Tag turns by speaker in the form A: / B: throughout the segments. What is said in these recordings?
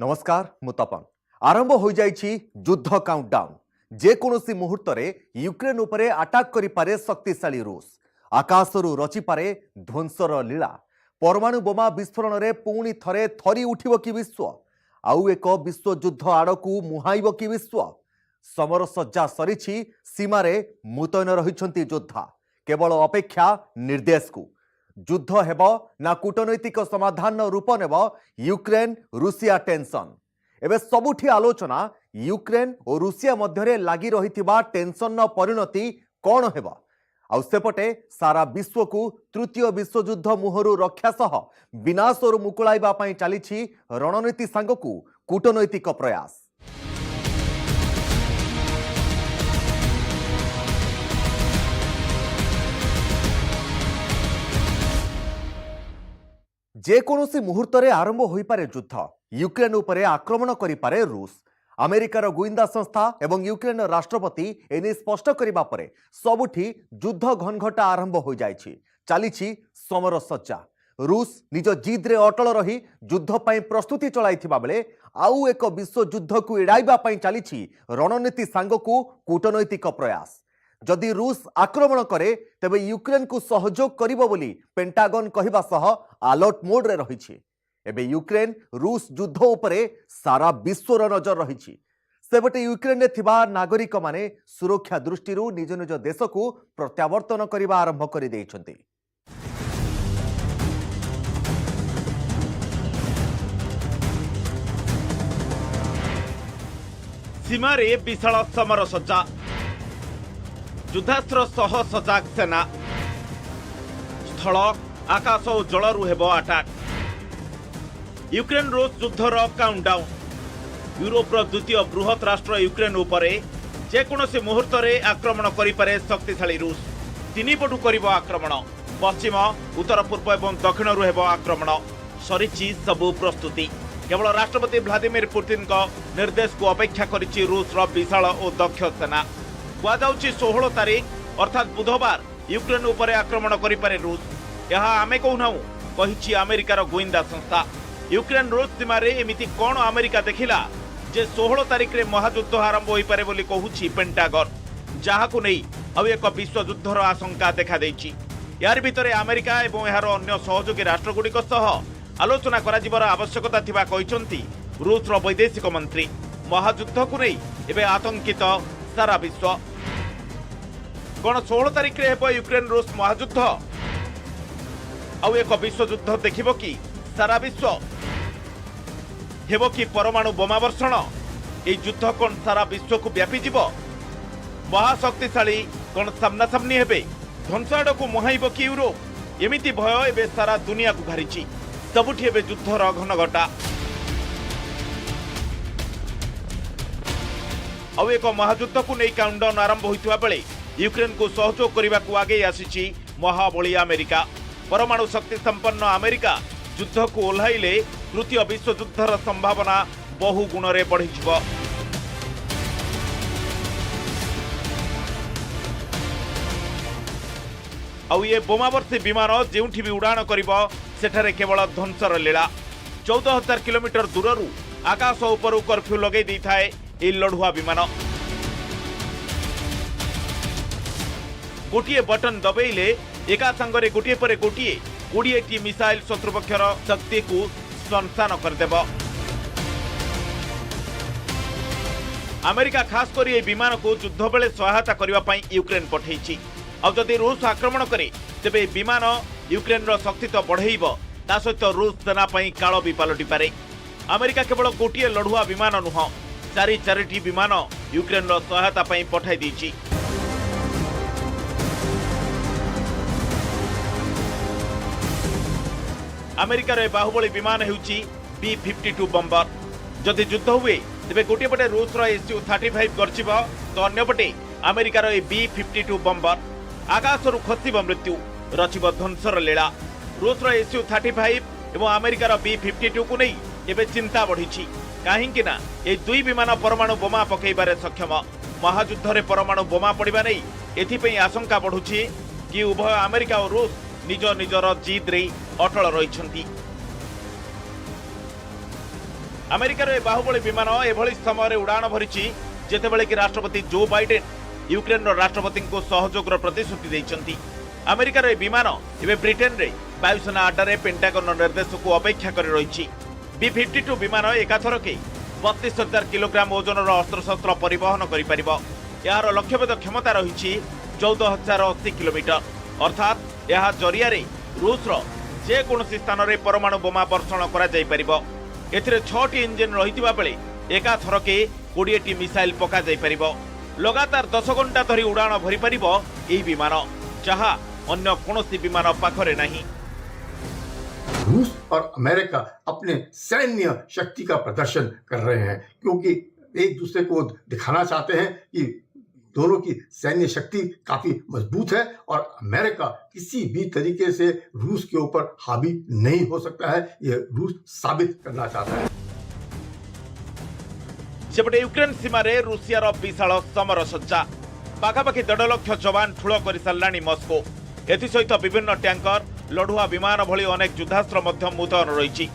A: नमस्कार मु तपन आरंभ हो जाइछि युद्ध काउंटडाउन जेकोसी मुहूर्त यूक्रेन उपरे अटैक करि पारे शक्तिशाली रूस आकाशरू रचि पारे ध्वंसर लीला परमाणु बोमा विस्फोरण रे पुणी थरे थरी उठिब कि विश्व आउ एक विश्व युद्ध आड़कू मुहाइब कि विश्व समर सज्जा सरिछि सीमारे मुतयन रहिछंती योद्धा केवल अपेक्षा निर्देश को युद्ध हेब ना कूटनैतिक समाधान रूप नेब यूक्रेन रूसिया टेंशन एबे सबुठी आलोचना यूक्रेन और रूसिया मध्यरे लागी रहिथिबा टेंशन परिणति कौन हेब आउ सेपटे सारा विश्व को तृतीय विश्वयुद्ध मुहरु रक्षा सह विनाशर मुकुलाइबा पई चलीछि रणनीति सांगकू कूटनैतिक प्रयास। जेकोसी मुहूर्त आरंभ हो पारे युद्ध यूक्रेन उपरे आक्रमण करिपारे रूस अमेरिकार गुइंदा संस्था एवं यूक्रेन राष्ट्रपति एने स्पष्ट करिबा परे सबुठी युद्ध घनघटा आरंभ हो जाइछि चलीछि समर सज्जा रूस निज जिद्रे अटल रही युद्ध पई प्रस्तुति चलाइथिबा बेले आउ एक विश्व युद्ध को एड़ाइबा पई चलीछि रणनीति सांगकू कूटनैतिक प्रयास। जदि रूस आक्रमण करे तेबे यूक्रेन को सहयोग करिबो बोली पेंटागन कहिबा सह अलर्ट मोड रे रहिछि। एबे यूक्रेन रूस युद्ध उपरे सारा विश्वर नजर रहिछि सेबटे यूक्रेन रे थिबा नागरिक माने सुरक्षा दृष्टिरू निज निज देश को प्रत्यावर्तन करिबा आरंभ करि दैछन्ति।
B: सीमारे विशाल समर सज्जा युद्धास्त्र सह सजाग सेना स्थल आकाश और जलरू हेब अटैक यूक्रेन रूस युद्धर काउंटडाउन यूरोपर द्वितीय बृहत राष्ट्र यूक्रेन उपरे जेकोसी मुहूर्त आक्रमण करिपारे शक्तिशाली रूस तीन पटु करिब आक्रमण पश्चिम उत्तर पूर्व और दक्षिण हेब आक्रमण सरिछि सबु प्रस्तुति केवल राष्ट्रपति व्लादिमीर पुतिन निर्देश को अपेक्षा करिछि रूसर विशाल और दक्ष सेना। कहुछि 16 तारीख अर्थात बुधवार यूक्रेन उपरे आक्रमण करिपारे रूस यह आमे कहूनाहु कहिछि अमेरिकार गुइंदा संस्था। यूक्रेन रूस सीमारे एमिति कौन अमेरिका देखिला जे 16 तारीख रे महायुद्ध आरंभ होई पारे बोली कहुछि पेंटागन जहाकु नै अब एक विश्व युद्धर आशंका देखा दैछि। यार भितरे अमेरिका एवं एहार अन्य सहयोगी राष्ट्रगुड़िक सह आलोचना कराजिबार आवश्यकता थिबा कहिसंती रूसर वैदेशिक मंत्री। महायुद्ध को नै एबे आतंकित सारा विश्व कौन 16 तारीख रे हेब यूक्रेन रूस महायुद्ध आउ एक विश्व युद्ध देखिबो कि सारा विश्व हेब कि परमाणु बोमा वर्षण ए युद्ध कौन सारा विश्व को व्यापी जीव महाशक्तिशाली कौन सामना सामनी हेबे ध्वंस आड़क मुहाइब कि यूरोप एमिति भय एबे सारा दुनिया को घारिछि सबुठी एबे युद्धर घनघटा आउ एक महायुद्ध को नहीं काउंटडाउन आरंभ होइतबा बेले यूक्रेन को सहयोग करने को आगे आसी महाबली अमेरिका। परमाणु शक्ति संपन्न अमेरिका युद्ध को ओह्लाइले तृतीय विश्व युद्धर संभावना बहु गुण रे बढ़िजिव। आउ ये बोमावर्षी विमान जोठी भी उड़ाण करिब सेठारे केवल ध्वंसर लीला 14,000 किलोमीटर दूररू आकाश उपरू कर्फ्यू लगे दी थाए ए लढ़ुआ विमान गोटे बटन दबेले एका संगरे गोटे पर गोटे 20 मिसाइल शत्रुपक्षर शक्ति को संसान करदेव। अमेरिका खास कर यह विमान को युद्ध बेले सहायता करने यूक्रेन पठेछि। और जदि रूस आक्रमण करे तेबे विमान यूक्रेन शक्ति तो बढ़ेब ता सहित रूस सेना काल भी पलटि पारे। अमेरिका केवल गोटे लढ़ुआ विमान नुह चारिटी विमान यूक्रेन सहायता पठाई देछि। अमेरिकार बाहुबली विमान हेउछि B-52 बम्बर। जदि युद्ध हुए तेबे गोटे पटे रूसर SU-35 गर्जिब तो अन्यपटे अमेरिकार B-52 बम्बर आकाशरू खसिब मृत्यु रचिब ध्वंसर लीला। रूसर SU-35 एवं अमेरिकार B-52 को नहीं एबे चिंता बढ़ी कहीं ये दुई विमान परमाणु बोमा पकईबारे सक्षम। महायुद्ध रे परमाणु बोमा पड़ा नहीं एथिपई आशंका बढ़ुछि कि उभय अमेरिका और रूस निज निजर जिद रे अटल रहिछंती। अमेरिकार ए बाहुबली विमान एभली समय उड़ाण भरी जेतेबेले कि राष्ट्रपति जो बाइडेन यूक्रेन राष्ट्रपति को सहयोग प्रतिश्रुति देइछंती। अमेरिकार ए विमान एवं ब्रिटेन रे वायुसेना अड्डा पेंटागन निर्देश को अपेक्षा कर रही। B-52 विमान एकाथरके 32,000 किलोग्राम ओजन अस्त्रशस्त्र परिवहन कर यार लक्ष्यभेद क्षमता रही 14,080 किलोमीटर अर्थात यह जरिया रूसर जेकोसी स्थान में परमाणु बोमा वर्षण कर 6 इंजिन रही बेले एकाथरके 20 मिसाइल पका लगातार 10 घंटा धरी उड़ाण भरी पार यह विमान जहाँ अन्य कौनसी विमान पाखरे नहीं।
C: रूस और अमेरिका अपने सैन्य शक्ति का प्रदर्शन कर रहे हैं क्योंकि एक दूसरे को दिखाना चाहते हैं कि दोनों की सैन्य शक्ति काफी मजबूत है और अमेरिका किसी भी तरीके से रूस के ऊपर हावी नहीं हो सकता है, यह रूस साबित करना चाहता है।
B: सेपटे यूक्रेन सीमार रूसियार विशाल समर सज्जा पाखापाखि 1.5 लाख जवान ठूल कर साराणी मस्को एसत विभिन्न टैंकर लढ़ुआ विमान भली अनेक युद्धास्त्र मुतयन रही।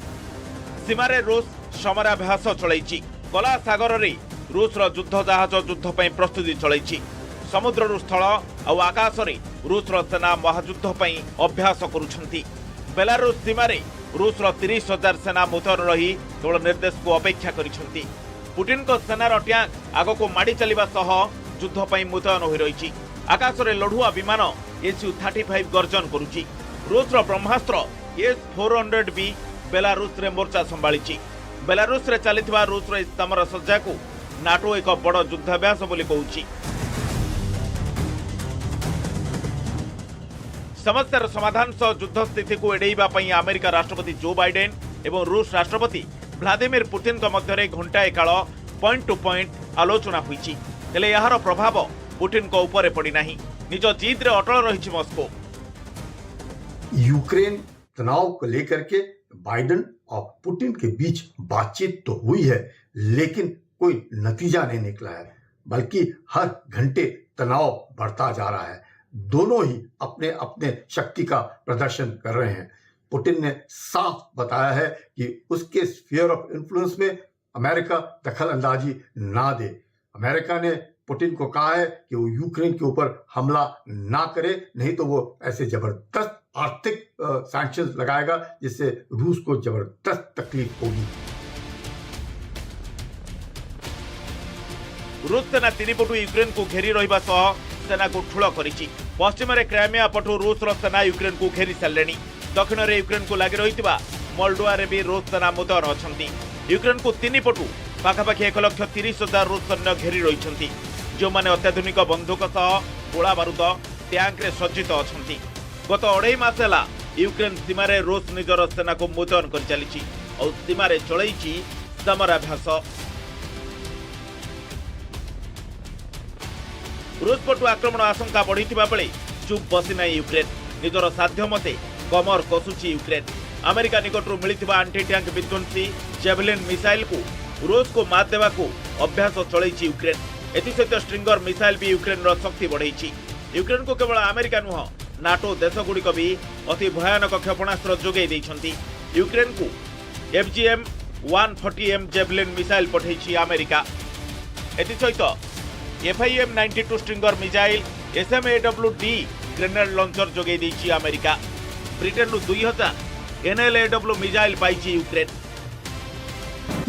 B: सीमार रूस समराभ्यास चलैछि। कला सागर में रूसर युद्ध जहाज युद्ध पर प्रस्तुति चलैछि। समुद्र स्थल और आकाश में रूसर सेना महायुद्ध पर अभ्यास करुछंती। बेलारूस सीमार रूसर 30,000 सेना मुतयन रही केवल निर्देश को अपेक्षा करिछंती। पुटिन को सेनार टैंक आग को माड़ी चलिबा सह युद्ध पर मुतयन हो रही। आकाश में लढ़ुआ विमान Su-35 गर्जन करुछि। रूसर ब्रह्मास्त्र S-400 भी बेलारूस रे मोर्चा संभाळिछि। बेलारूस रे चलिथिबा रूसर समर सज्जा को नाटो एक बड़ युद्धाभ्यास बोली कहूछि। समस्यार समाधान सह युद्ध स्थिति को एड़ेइबा पई अमेरिका राष्ट्रपति जो बाइडेन एवं रूस राष्ट्रपति व्लादिमीर पुतिन मध्य घंटाए काल पॉइंट टू पॉइंट आलोचना होईछि। हेले यार प्रभाव पुतिन को ऊपर पड़ी नहीं। निज जीत रे अटल रही मॉस्को।
C: यूक्रेन तनाव को लेकर के बाइडेन और पुतिन के बीच बातचीत तो हुई है लेकिन कोई नतीजा नहीं निकला है, बल्कि हर घंटे तनाव बढ़ता जा रहा है। दोनों ही अपने अपने शक्ति का प्रदर्शन कर रहे हैं। पुतिन ने साफ बताया है कि उसके स्फीयर ऑफ इन्फ्लुएंस में अमेरिका दखल अंदाजी ना दे। अमेरिका ने पुतिन को कहा है कि वो यूक्रेन के ऊपर हमला ना करे, नहीं तो वो ऐसे जबरदस्त आर्थिक सैंक्शंस लगाएगा जिससे रूस को जबरदस्त तकलीफ होगी।
B: रूस सेना 3 पटु यूक्रेन को घेरी रहिबा सह सेना को ठूल करिछि। पश्चिम में क्राइमिया पटु रूसर सेना यूक्रेन को घेरी सारे। दक्षिण में यूक्रेन को लगी रही मोल्डोवा रे भी रूस सेना मुतयन अछंती। यूक्रेन को 3 पटु पाखापाखि 1,30,000 रूस सैन्य घेरी रही जो माने अत्याधुनिक बंधुक सह गोला बारूद टैंक रे सज्जित अछंती। गत 2.5 मास है यूक्रेन सीमार रूस निजर सेना को मुतयन कर चली और सीमार चलैछि समराभ्यास। रूस पटु आक्रमण आशंका बढ़ी बेले चुप बसी ना यूक्रेन। निजर साध्य मते कमर कसुची यूक्रेन। अमेरिका निकटू मिलिथिबा एंटी टैंक विध्वंसी जेवलिन मिसाइल को रूस को मात देवा को अभ्यास चलैछि यूक्रेन। एसत स्ट्रिंगर मिसाइल भी यूक्रेन शक्ति बढ़ाई। यूक्रेन को केवल अमेरिका नुह नाटो देशगुड़िक भी अति भयानक क्षेपणास्त्र जोगाई देइछंती। यूक्रेन को FGM-140M जेवलिन मिसाइल पठाई अमेरिका। एसत FIM-92 Stinger missile SMAWD grenade launcher जोगाई देइछि अमेरिका। ब्रिटेन 2000 NLAW मिसाइल पाइछि यूक्रेन।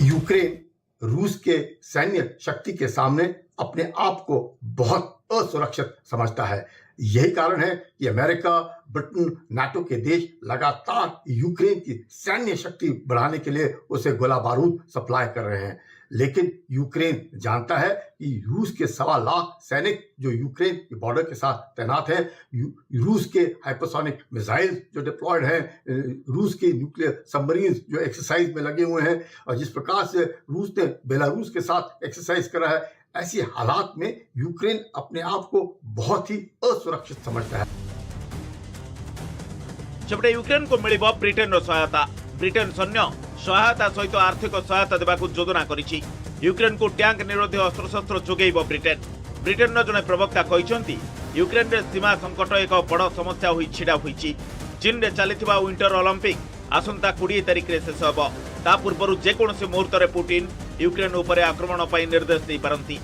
C: यूक्रेन रूस के सैन्य शक्ति के सामने अपने आप को बहुत असुरक्षित समझता है। यही कारण है कि अमेरिका, ब्रिटेन, नाटो के देश लगातार यूक्रेन की सैन्य शक्ति बढ़ाने के लिए उसे गोला बारूद सप्लाई कर रहे हैं। लेकिन यूक्रेन जानता है कि रूस के 1.25 लाख सैनिक जो यूक्रेन के बॉर्डर के साथ तैनात हैं, रूस के हाइपरसोनिक मिसाइल जो डिप्लॉयड हैं, रूस के न्यूक्लियर सबमरीन जो एक्सरसाइज में लगे हुए हैं और जिस प्रकार से रूस ने बेलारूस के साथ एक्सरसाइज करा है, ऐसी हालात में यूक्रेन अपने आप को बहुत ही असुरक्षित समझता है।
B: सेपटे यूक्रेन को मिलिब ब्रिटेन सहायता। ब्रिटेन सैन्य सहायता सहित आर्थिक सहायता देवाक योजना करिछि। यूक्रेन को टैंक निरोधी अस्त्रशस्त्र जोगेइब ब्रिटेन। ब्रिटेन जने प्रवक्ता कहिसंती यूक्रेन रे सीमा संकट एक बड़ समस्या होई छिड़ा होईछि। चीन रे चलिथिबा विंटर ओलंपिक आसंता 20 तारिख रे शेष होब। ता पूर्व जेकोसी मुहूर्त में पुतिन यूक्रेन उपर आक्रमण पर निर्देश दे पारती।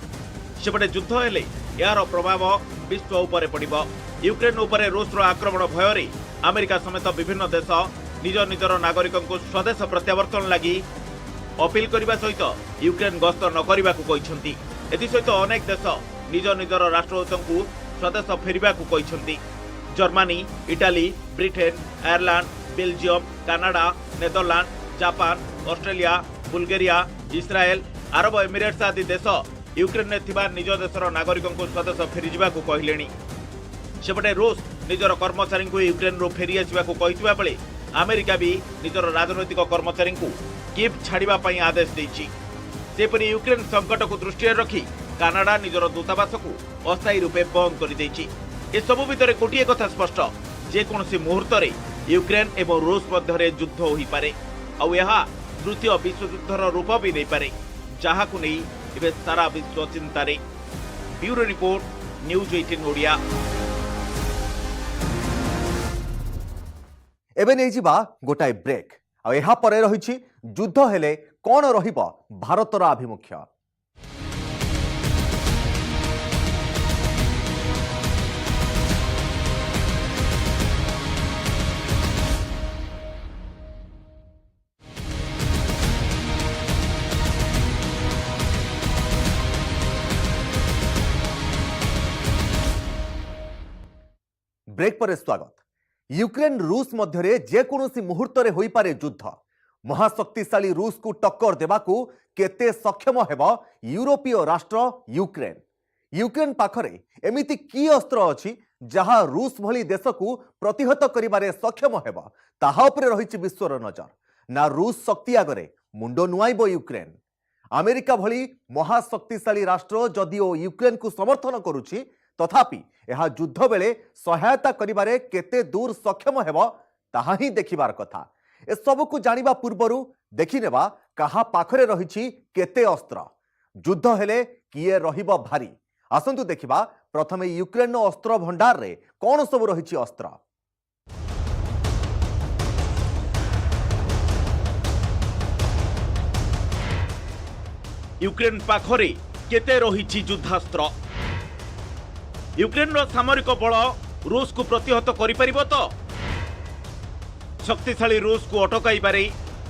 B: सेपटे युद्ध हेले यार प्रभाव विश्व उपर पड़िबो। यूक्रेन उपर रूस आक्रमण भय अमेरिका समेत विभिन्न देश निज निजर नागरिकों को स्वदेश प्रत्यावर्तन लगी अपील करने सहित यूक्रेन गस्त न करने को कहते। एसत अनेक देश निज निजर राष्ट्रदूतों को स्वदेश फेरने को कहते। Germany, Italy, Britain, Ireland, Belgium, Canada, Netherlands, Japan, Australia, Bulgaria, Israel, Arab Emirates आदि देश यूक्रेन में थिबा निज देशर नागरिकों को स्वदेश फेरी जावाक कहले। सेपटे रूस निजर कर्मचारी को यूक्रेन रू फेरी आसवा कहता बेले अमेरिका भी निजर राजनैतिक कर्मचारी को कीव छाड़ापी आदेश देछि। सेपरि यूक्रेन संकट को दृष्टि रखी कनाडा निजर दूतावास को अस्थायी रूपे बंद कर देछि। ए सबु भितर गोटे कथा स्पष्ट, जेकोसी मुहूर्त में यूक्रेन एवं रूस मध्य युद्ध हो पारे आउ यह तृतीय विश्वयुद्धर रूप भी नहीं पारे, जहाँ को नहीं एवं सारा विश्व चिंतार। Bureau report, news 18 Odia.
A: एबे नहीं जिबा गोटाए ब्रेक आ एहा परे रहिछि युद्ध हेले कोन रहिबो भारतर आभिमुख्य। ब्रेक पर स्वागत। यूक्रेन रूस मध्य जेकोसी मुहूर्त में हो पारे युद्ध। महाशक्तिशाली रूस को टक्कर देवाकू केते सक्षम हेब यूरोपीय राष्ट्र यूक्रेन। यूक्रेन पाखरे एमिति की अस्त्र अछि जहां रूस भली देश को प्रतिहत करिबारे सक्षम हेब, ताहा उपरे रहिछि विश्वर नजर। ना रूस शक्ति आगरे मुंडो नुआइबो यूक्रेन। अमेरिका भली महाशक्तिशाली राष्ट्र जदिओ यूक्रेन को समर्थन करुछि, तथापि यह युद्ध बेले सहायता करिबारे केते दूर सक्षम हेब ताहा ही देखिबार कथा। ए सब को जानिबा पूर्वरु देखिनेबा कहा पाखरे रहिछि केते अस्त्र। युद्ध हेले किए रहिबो भारी। आसंतु देखिबा प्रथमे यूक्रेन अस्त्र भंडार रे कोन सब रहिछि अस्त्र।
B: यूक्रेन पाखरे केते रहिछि युद्धास्त्र। यूक्रेन रो सामरिक बल रूस को प्रतिहत करिपारिबो तो? शक्तिशाली रूस को अटकाई पारे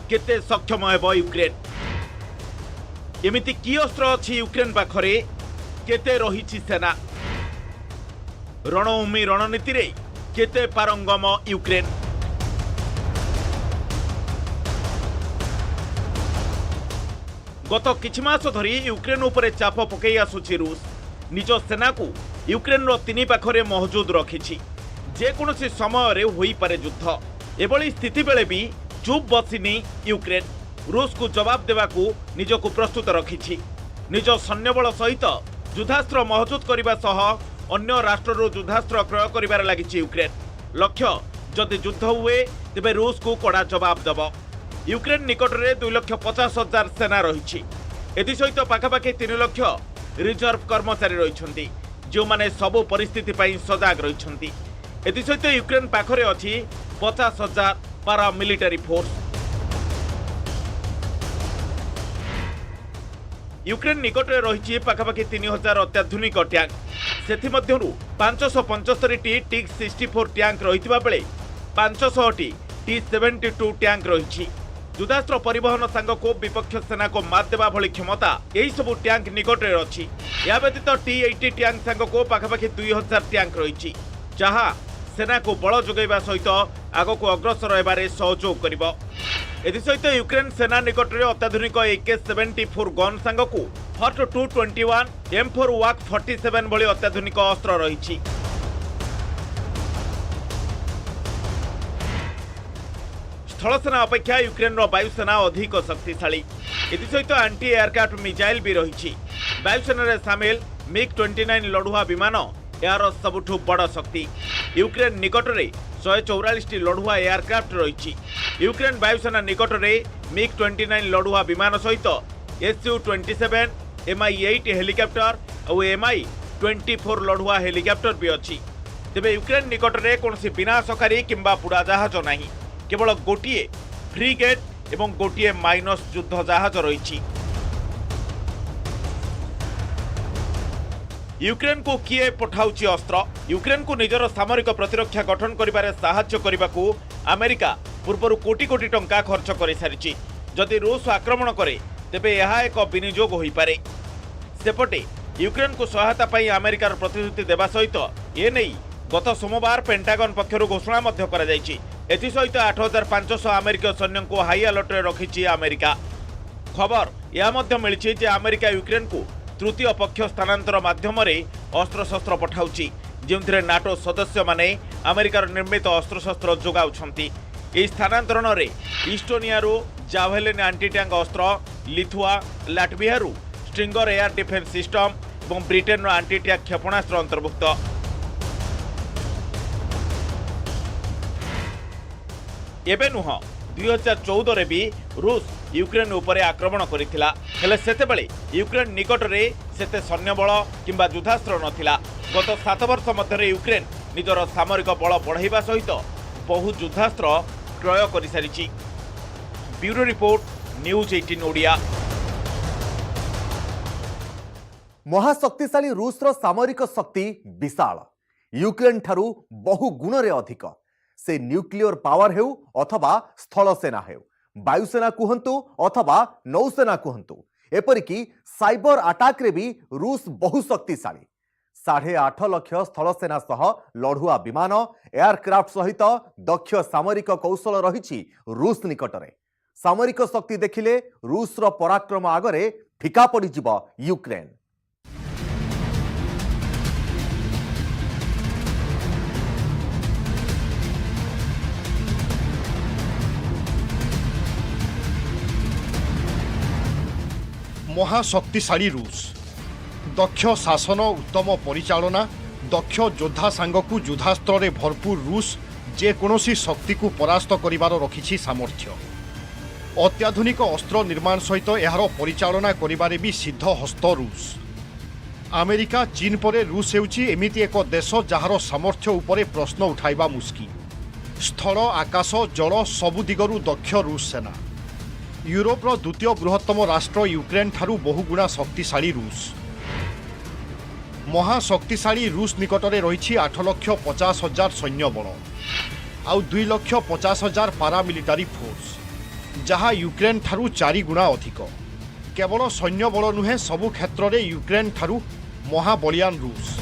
B: केते सक्षम हेबो यूक्रेन? एमिति की अस्त्र अछि यूक्रेन पाखरे? केते रहिछि सेना? रणभूमि रणनीति रे केते पारंगम यूक्रेन? गत किछि मास धरी यूक्रेन उपरे चाप पकई आसुछि रूस। निज सेना को यूक्रेन रो तीन पाखरे मौजूद रखिछि। जेकोसी समय रे होई पारे युद्ध। एभली स्थिति बेले भी चुप बसिनी यूक्रेन। रूस को जवाब देवाकू निजको प्रस्तुत रखिछि। निज सैन्यबल सहित युद्धास्त्र मौजूद करने सह अन्य राष्ट्र युद्धास्त्र क्रय करिबार लागिछि यूक्रेन। लक्ष्य जदि युद्ध हुए तेबे रूस को कड़ा जवाब देव। यूक्रेन निकट में 2,50,000 सेना रही। एसत पाखापाखि 3 लाख रिजर्व कर्मचारी रही जो माने सबु परिस्थिति पर सजाग रही। एसत यूक्रेन पाखरे अच्छी 50,000 पारा मिलिटारी फोर्स। यूक्रेन निकट में रही पाखापाखि 3,000 अत्याधुनिक टैंक। से 575 टी TIG-64 टैंक रही बेले 500 टी T-72 टैंक रही। युद्धास्त्र परिवहन सांग को विपक्ष सेना को मात देवा भली क्षमता यही सबू टैंक निकट में अच्छी। या व्यतीत T-80 टैंक सांग को पाखापाखि 2,000 टैंक रही, जहाँ सेना को बल जोगाइबा सहित आग को अग्रसर होबारे सहयोग करिबो। एसत यूक्रेन सेना निकट में अत्याधुनिक AK-74 गन सांग को हट 221 M4 वाक 47 भली अत्याधुनिक अस्त्र रही। स्थलसेना अपेक्षा यूक्रेन वायुसेना अधिक शक्तिशाली। एसत एंटी एयरक्राफ्ट मिसाइल भी रही। वायुसेना सामिल MiG-29 लड़ुआ विमान यार सबुठु बड़ शक्ति। यूक्रेन निकट में 144 लड़ुआ एयरक्राफ्ट रही। यूक्रेन वायुसेना निकट में MiG-29 लड़ुआ विमान सहित Su-27, Mi-8 हेलिकॉप्टर और Mi-24 लड़ुआ हेलिकॉप्टर भी अच्छी। तेबे यूक्रेन निकट में कौन विनाशकारी किंबा बुड़ाजाहाज नहीं, केवल गोटे फ्रिगेट ଏବଂ ଗୋଟିଏ ମାଇନସ୍ ଯୁଦ୍ଧ ଜାହାଜ ରହିଛି। ୟୁକ୍ରେନ୍ को किए पठाउछि अस्त्र? यूक्रेन को निजर सामरिक प्रतिरक्षा गठन करिबारे साहाय्य करबाकू अमेरिका पूर्वरु कोटी कोटी टंका खर्च कर सारिछि। जदि रूस आक्रमण करे तेबे यह एक विनियोग होई पारे। सेपटे यूक्रेन को सहायता पाई अमेरिकार प्रतिश्रुति देवा सहित एने गत सोमवार पेंटागन पक्षरु घोषणा मध्य करा जायछि। एथि सहित 8500 अमेरिकीय सैन्य को हाई अलर्ट रे रखिछि अमेरिका। खबर यह मध्य मिलिछि जे अमेरिका यूक्रेन को तृतीय पक्ष स्थानांतर माध्यम अस्त्रशस्त्र पठाउछि, जेउथिरे नाटो सदस्य माने अमेरिकार निर्मित अस्त्रशस्त्र जोगाउछंती। एही स्थानांतरण रे इस्टोनियारू जावेलिन एंटी टैंक अस्त्र, लिथुआ लाटवियारू स्ट्रिंगर एयर डिफेंस सिस्टम और ब्रिटेन एंटी टैंक क्षेपणास्त्र अंतर्भुक्त। एबे नुह 2014 रे भी रूस यूक्रेन उपरे आक्रमण करिथिला, हेले सेतेबेले यूक्रेन निकट रे सेते सैन्यबल किंबा युद्धास्त्र नथिला। गत 7 वर्ष मध्य यूक्रेन निजर सामरिक बल बढ़ाइबा सहित बहु युद्धास्त्र क्रय कर सारिछि। Bureau report, news 18 Odia.
A: महाशक्तिशाली रूसर सामरिक शक्ति विशाल, यूक्रेन ठारू बहु गुण रे अधिक। से न्यूक्लियर पावर हेउ अथवा स्थल सेना हेउ, वायुसेना कहतु अथवा नौसेना कहतु, एपरिकी साइबर अटैक रे भी रूस बहु शक्तिशाली। 8.5 लाख स्थल सेना सह लढ़ुआ विमान, एयरक्राफ्ट सहित दक्ष सामरिक कौशल रही रूस निकटरे। सामरिक शक्ति देखिले रूसर पराक्रम आगरे फिका पड़िजिब यूक्रेन।
D: महाशक्तिशाली रूस, दक्ष शासन, उत्तम परिचालना, दक्ष योद्धा सांगकू युद्धास्त्र रे भरपूर रूस जेकोसी शक्ति को परास्त करिवार रखिछि सामर्थ्य। अत्याधुनिक अस्त्र निर्माण सहित एहार परिचालना करिबारे भी सिद्ध हस्त रूस। अमेरिका चीन परे रूस हेउछि एमिति एक देश जहार सामर्थ्य उपरे प्रश्न उठाइबा मुस्किल। स्थल, आकाश, जल सबु दिगरु दक्ष रूस सेना। यूरोपर द्वितीय बृहत्तम राष्ट्र यूक्रेन ठारू बहुगुणा शक्तिशाली रूस। महाशक्तिशाली रूस निकटरे रही 8,50,000 सैन्यबल आउ 2,50,000 पारामिलिटारी फोर्स, जहाँ यूक्रेन ठारू 4 गुणा अधिक। केवल सैन्यबल नुहे, सबु क्षेत्र में यूक्रेन ठारू महाबलियान रूस।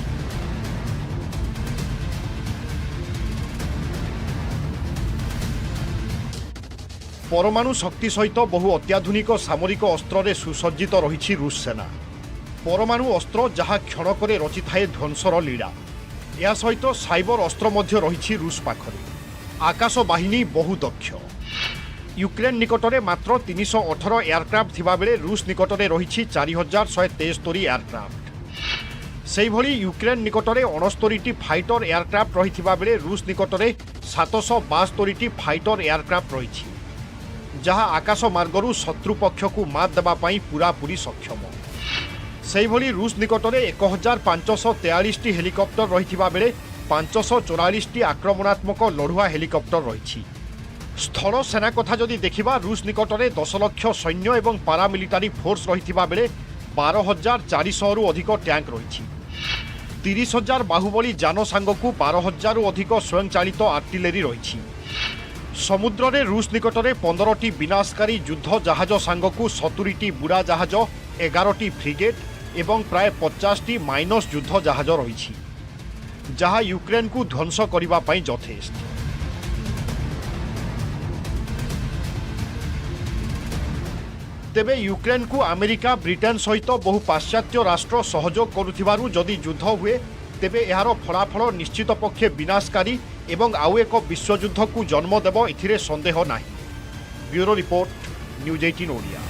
D: परमाणु शक्ति सहित बहु अत्याधुनिक सामरिक अस्त्र रे सुसज्जित रही रूस सेना। परमाणु अस्त्र जहाँ क्षणकरे रचि थाए ध्वंसर लीला। या सहित साइबर अस्त्र मध्य रही रूस पाखरे। आकाश बाहिनी बहु दक्ष। यूक्रेन निकटरे मात्र 318 एयरक्राफ्ट थिबा बेले रूस निकटरे रही 4173 एयरक्राफ्ट। सेहिभली यूक्रेन निकटरे 69टी फाइटर एयरक्राफ्ट रही बेले रूस निकटरे 772टी फाइटर एयरक्राफ्ट रही, जहाँ आकाश मार्गरू शत्रु पक्ष को मात देवा पूरापूरी सक्षम। सेहिभली रूस निकटरे 1543टी हेलिकप्टर रही बेले 544टी आक्रमणात्मक लढ़ुआ हेलिकप्टर रही। स्थल सेना कथा जदि देखिबा, रूस निकटरे 10 लाख सैन्य एवं पारामिलिटारी फोर्स रही बेले 12,400 रु अधिक टैंक रही। 30,000 बाहुबली जान सांगकू 12,000 रु अधिक स्वयंचालित आर्टिलेरी रही। समुद्र रे रूस निकटरे 15टी विनाशकारी युद्ध जहाज सांगकू 70टी बुड़ा जहाज, 11टी फ्रिगेट एवं प्राय 50टी माइनस युद्ध जहाज रही, जहाँ यूक्रेन को ध्वंस करिबा पई यथेष्ट। तेबे यूक्रेन को अमेरिका, ब्रिटेन सहित बहु पाश्चात्य राष्ट्र सहयोग करुथिबारु जदि युद्ध हुए तेबे एहार फलाफल निश्चित पक्षे विनाशकारी एवं आउ एक विश्वयुद्ध को जन्म देव, एथिरे संदेह नाही। Bureau report, news 18 Odia.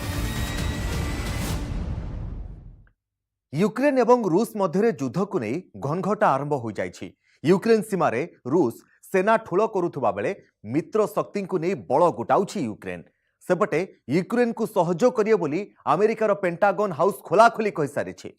A: Ukraine एवं रूस मध्य युद्ध को नहीं घनघटा आरंभ हो जाइछि। यूक्रेन सीमा रे रूस सेना ठूल करुथुबा बेले मित्र शक्ति को नहीं बल गुटाउछि यूक्रेन। सेपटे यूक्रेन को सहयोग करिए बोली अमेरिकार पेंटागन हाउस खोलाखोली कहि सारिछि।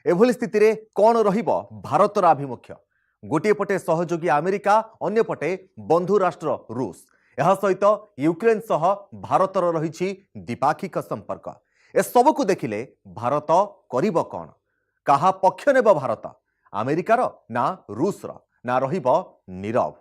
A: एभली स्थिति रे कौन रहिबो भारतर आभिमुख्य? गोटे पटे सहयोगी अमेरिका, अन्य पटे बंधु राष्ट्र रूस। ଏହା ସହିତ ୟୁକ୍ରେନ ସହ ଭାରତର ରହିଛି ଦ୍ୱିପାକ୍ଷିକ ସମ୍ପର୍କ। ଏସବୁକୁ ଦେଖିଲେ ଭାରତ କରିବ କ'ଣ? କାହା ପକ୍ଷ ନେବ ଭାରତ? ଆମେରିକାର ନା ରୁଷର ନା ରହିବ ନୀରବ?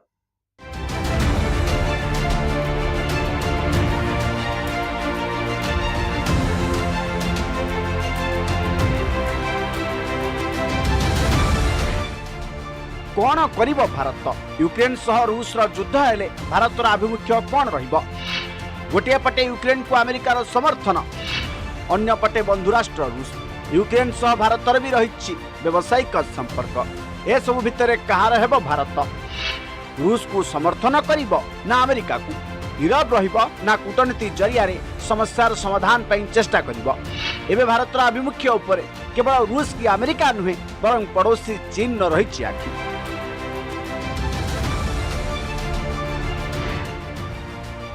E: कौन करिब भारत? यूक्रेन सह रूस युद्ध हेले भारतर आभिमुख्य कौन रहिब? गोटे पटे यूक्रेन को अमेरिकार समर्थन, अन्य पटे बंधुराष्ट्र रूस। यूक्रेन सह भारतर भी रही व्यावसायिक संपर्क। ए सब भितर कहार हेब भारत? रूस को समर्थन करिब ना अमेरिका को? नीरव रहिब ना कूटनीति जरिया समस्यार समाधान पर चेष्टा करिब? एबे भारतर आभिमुख्य उपरे केवल रूस की अमेरिका नुहे बरं पड़ोसी चीन न रही आखि।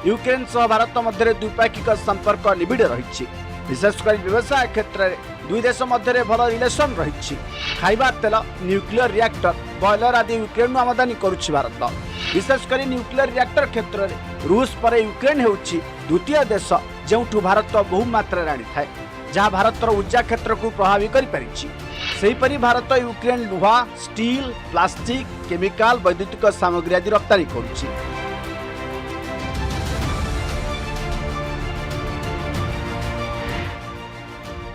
E: यूक्रेन सह भारत मध्य द्विपाक्षिक संपर्क निबिड़ रही, विशेषकर व्यवसाय क्षेत्र में दुई देश मध्य भल रिलेसन रही। खाइबा तेल, न्यूक्लियर रिएक्टर, बॉयलर आदि यूक्रेन आमदानी करुछि भारत। विशेषकर न्यूक्लियर रिएक्टर क्षेत्र में रूस पर यूक्रेन होउछि द्वितीय देश जेउठु भारत बहु मात्रा आनी थाए, जहाँ भारतर ऊर्जा क्षेत्र को प्रभावित करी। भारत यूक्रेन लुहा, स्टील, प्लास्टिक, केमिकल, वैद्युतिक सामग्री आदि रप्तानी करुछि।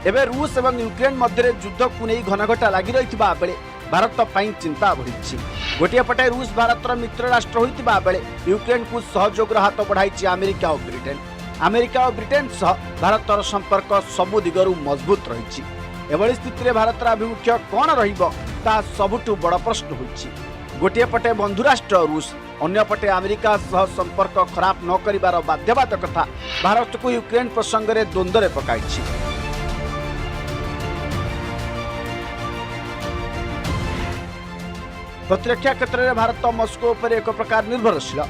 E: एबे रूस एवं यूक्रेन मध्य युद्ध को नहीं घनघटा लगी रही बेले भारत पर चिंता बढ़ी। गोटे पटे रूस भारतर मित्र राष्ट्र होता बेले यूक्रेन को सहयोग हाथ बढ़ाई अमेरिका और ब्रिटेन। अमेरिका और ब्रिटेन सह भारतर संपर्क सबु दिगरु मजबूत रही। एभली स्थिति में भारतर आभिमुख्य कौन रहा सबुठु बड़ प्रश्न होइछि। गोटे पटे बंधुराष्ट्र रूस, अन्य पटे अमेरिका सह संपर्क खराब न करिवार बाध्यबाधकता भारत को यूक्रेन प्रसंग में द्वंद्व पकाई। प्रतिरक्षा क्षेत्र में भारत मस्को पर एक प्रकार निर्भरशील।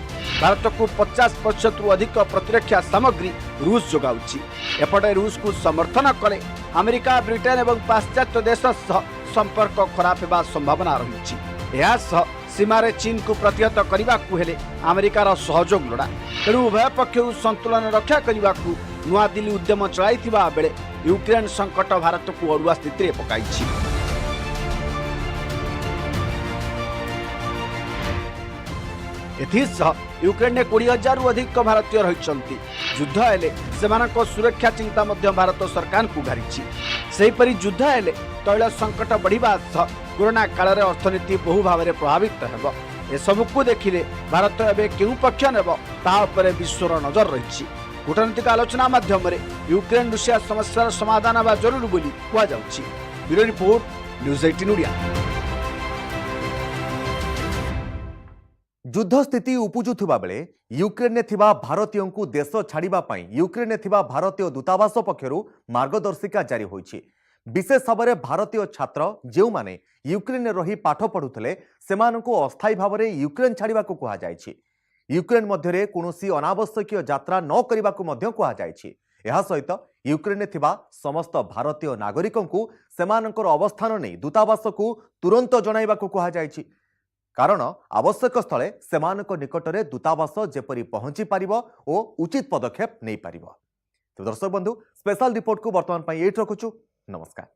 E: भारत को 50% रु अधिक प्रतिरक्षा सामग्री रूस जोगाउछि। एपटे रूस को समर्थन कले अमेरिका, ब्रिटेन और पाश्चात्य देश सह संपर्क खराब होगा संभावना रही। यह सीमा चीन को प्रतिहत करने को हेले अमेरिकार सहयोग लोड़ा। तेणु उभय पक्षर संतुलन रक्षा करने को नूआ दिल्ली उद्यम चलाई बेले यूक्रेन संकट भारत को अड़ुआ स्थिति में पकाई। एथिसह यूक्रेन में 20,000 रु अधिक भारतीय रही। युद्ध हेले सेमानक सुरक्षा चिंता मध्य भारत सरकार को घारी। सेहीपरि युद्ध हेले तैल संकट बढ़िबा सह कोरोना काल में अर्थनीति बहु भाव में प्रभावित हेब। एसबुक देखिले भारत एवं केउ पक्ष नेब ता उपरे विश्वर नजर रही। कूटनीतिक आलोचना माध्यम यूक्रेन रूसिया समस्यार समाधान हेबा जरूरी बोली कुआ जाउछि। Bureau report, news 18 Odia.
A: युद्ध स्थिति उपजुवा बेले यूक्रेन में थिबा भारतीयों को देश छाड़िबा पई यूक्रेन में थिबा भारतीय दूतावास पक्षरु मार्गदर्शिका जारी होइछि। विशेष भाव में भारतीय छात्र जो माने यूक्रेन में रही पाठ पढ़ुले सेमानंकु अस्थायी भाव में यूक्रेन छाड़िबा को कहा जायछि। यूक्रेन मध्य कोनोसी अनावश्यक यात्रा न करने को कहा जायछि। एहा सहित यूक्रेन में थिबा समस्त भारतीय नागरिकों को सेमानंकर अवस्थान नहीं दूतावास को तुरंत जणाइबा को कहा जायछि। कारण आवश्यक स्थले सेमानक निकटरे दूतावास जेपरी पहुंची पारिबो ओ उचित पदक्षेप नहीं पारिबो। तो दर्शक बंधु, स्पेशल रिपोर्ट को वर्तमान एट रखुछु। नमस्कार।